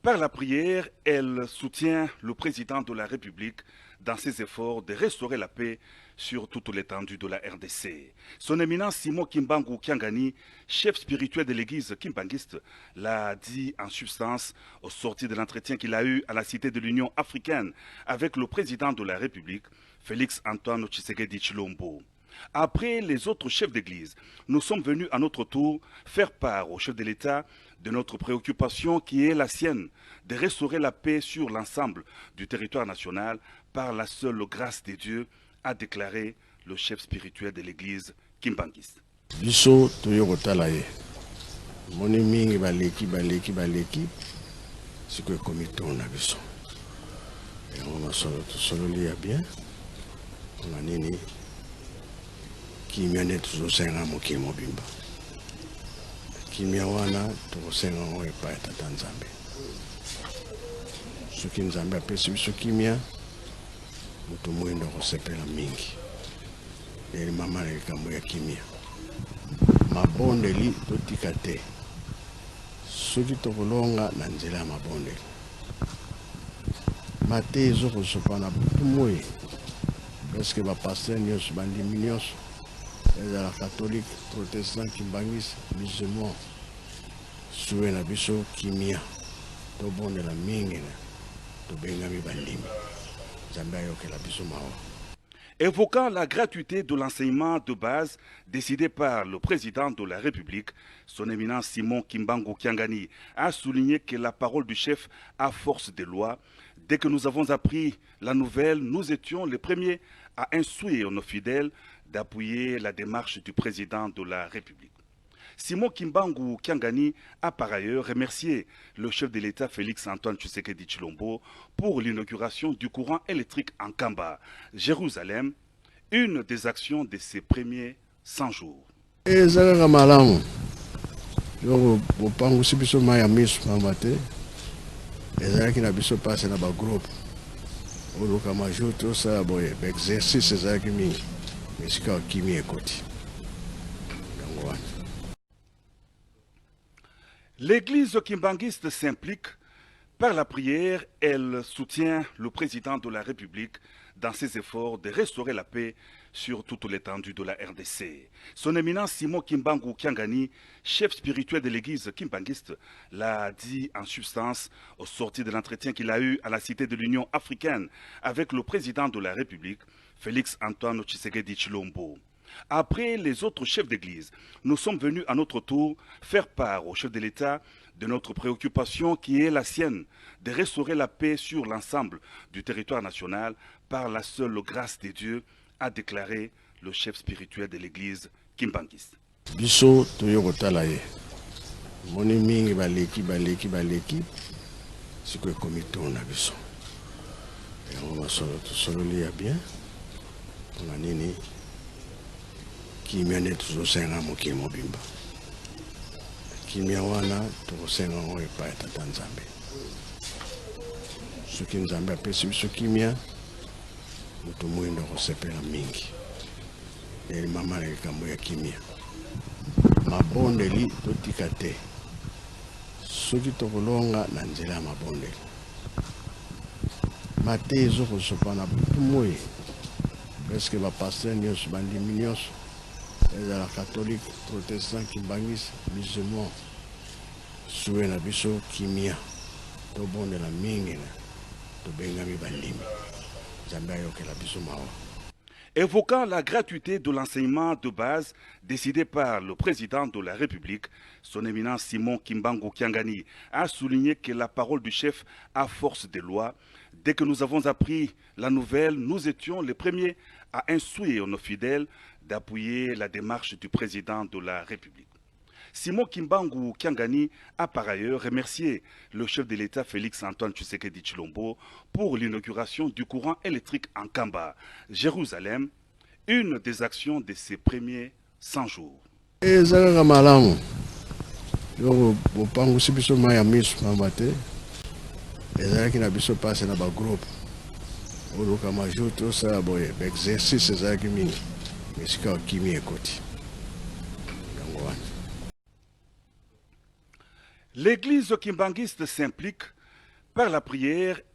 Par la prière, elle soutient le président de la République dans ses efforts de restaurer la paix sur toute l'étendue de la RDC. Son éminence Simon Kimbangu Kiangani, chef spirituel de l'église kimbanguiste, l'a dit en substance au sortir de l'entretien qu'il a eu à la Cité de l'Union africaine avec le président de la République, Félix Antoine Tshisekedi Tshilombo. Après les autres chefs d'église, nous sommes venus à notre tour faire part au chef de l'État de notre préoccupation qui est la sienne, de restaurer la paix sur l'ensemble du territoire national par la seule grâce de Dieu, a déclaré le chef spirituel de l'église kimbanguiste. Biso toyokotala ye moni mingi baleki siko komite na biso yango masolo tosololi ya bien na nini kimia nde tozosenga mokili mobimba kimia wana tokosenga ngo epai ya tata nzambe soki nzambe apesi biso kimia moto moyindo akosepela mingi leli mama na likambo ya kimia mabondeli totika te soki tokolonga na nzela ya mabondeli mate ezokosopa na butu moi preske bapaster nyonso bandimi nyonso ezala catholique protestant kimbangisi musulman suwe na biso kimia tobondela mingi na tobengami bandimi nzambe ayokela biso mawa. Évoquant la gratuité de l'enseignement de base décidé par le président de la République, son éminence Simon Kimbangu Kiangani a souligné que la parole du chef a force de loi. Dès que nous avons appris la nouvelle, nous étions les premiers à instruire nos fidèles d'appuyer la démarche du président de la République. Simon Kimbangu Kiangani a par ailleurs remercié le chef de l'État Félix Antoine Tshisekedi Tshilombo pour l'inauguration du courant électrique en Kamba, Jérusalem, une des actions de ses premiers 100 jours. Ezalaka malamu yoko bopangusi biso mai ya miso pamba te ezalaki na biso pase na bagroupe oluka majour tosala boye baexercice ezalaki mingi esika bakimi ekoti yango wana. L'église kimbanguiste s'implique par la prière. Elle soutient le président de la République dans ses efforts de restaurer la paix sur toute l'étendue de la RDC. Son éminence Simon Kimbangu Kiangani, chef spirituel de l'église kimbanguiste, l'a dit en substance au sortir de l'entretien qu'il a eu à la Cité de l'Union africaine avec le président de la République, Félix Antoine Tshisekedi Tshilombo. Après les autres chefs d'église, nous sommes venus à notre tour faire part au chef de l'État de notre préoccupation qui est la sienne, de restaurer la paix sur l'ensemble du territoire national par la seule grâce de Dieu, a déclaré le chef spirituel de l'église kimbanguiste. Biso toyokotala ye moni mingi baleki siko komite na biso yango masolo tosololi ya bien na nini kimia nde tozosenga mokili mobimba kimia wana tokosenga ngo epai ya tata nzambe soki nzambe apesi biso kimia moto moyindo akosepela mingi leli mama na likambo ya kimia mabondeli totika te soki tokolonga na nzela ya mabondeli mate ezokosopa na butu moi preske bapaster nyonso bandimi nyonso ezala catholique protestant kimbangisi musulman suwe na biso kimia tobondela mingi na tobengami bandimi nzambe ayokela biso mawa. Évoquant la gratuité de l'enseignement de base décidé par le président de la République, son éminence Simon Kimbangu Kiangani a souligné que la parole du chef a force de loi. Dès que nous avons appris la nouvelle, nous étions les premiers à instruire nos fidèles d'appuyer la démarche du président de la République. Simon Kimbangu Kiangani a par ailleurs remercié le chef de l'État Félix Antoine Tshisekedi Tshilombo pour l'inauguration du courant électrique en Kamba, Jérusalem, une des actions de ses premiers 100 jours. Ezalaka malamu yoko bopangusi biso mai ya miso pamba te ezalaki na biso pase na bagroupe oluka majour tosala boye baexercice ezalaki mingi esika bakimi ekoti yango wana. L'église kimbanguiste s'implique Par la prière,